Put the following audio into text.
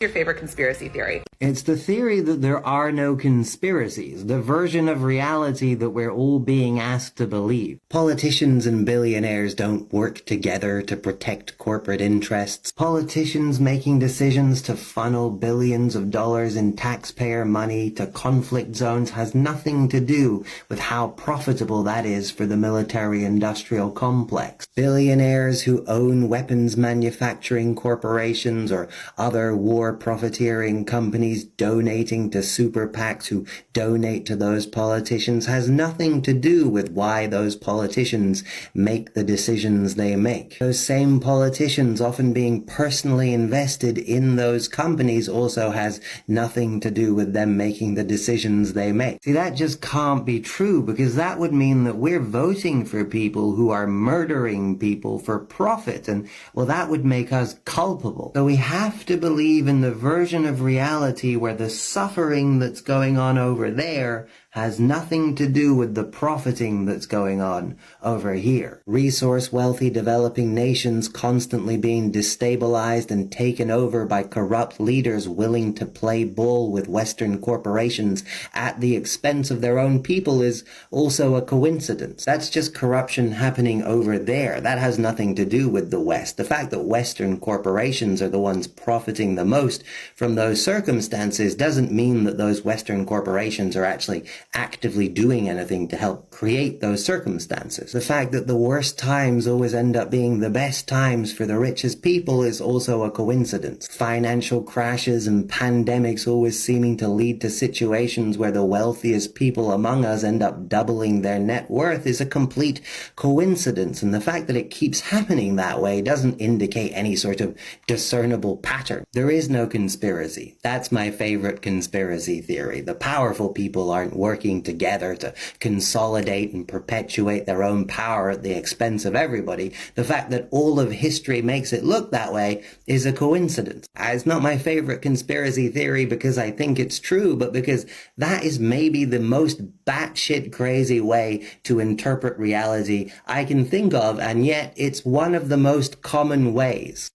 Your favorite conspiracy theory? It's the theory that there are no conspiracies, the version of reality that we're all being asked to believe. Politicians and billionaires don't work together to protect corporate interests. Politicians making decisions to funnel billions of dollars in taxpayer money to conflict zones has nothing to do with how profitable that is for the military-industrial complex. Billionaires who own weapons manufacturing corporations or other war profiteering companies donating to super PACs who donate to those politicians has nothing to do with why those politicians make the decisions they make. Those same politicians often being personally invested in those companies also has nothing to do with them making the decisions they make. See, that just can't be true, because that would mean that we're voting for people who are murdering people for profit, and well, that would make us culpable. So we have to believe in the version of reality where the suffering that's going on over there has nothing to do with the profiting that's going on over here. Resource-wealthy developing nations constantly being destabilized and taken over by corrupt leaders willing to play ball with Western corporations at the expense of their own people is also a coincidence. That's just corruption happening over there. That has nothing to do with the West. The fact that Western corporations are the ones profiting the most from those circumstances doesn't mean that those Western corporations are actually actively doing anything to help create those circumstances. The fact that the worst times always end up being the best times for the richest people is also a coincidence. Financial crashes and pandemics always seeming to lead to situations where the wealthiest people among us end up doubling their net worth is a complete coincidence, and the fact that it keeps happening that way doesn't indicate any sort of discernible pattern. There is no conspiracy. That's my favorite conspiracy theory. The powerful people aren't working together to consolidate and perpetuate their own power at the expense of everybody. The fact that all of history makes it look that way is a coincidence. It's not my favorite conspiracy theory because I think it's true, but because that is maybe the most batshit crazy way to interpret reality I can think of, and yet it's one of the most common ways.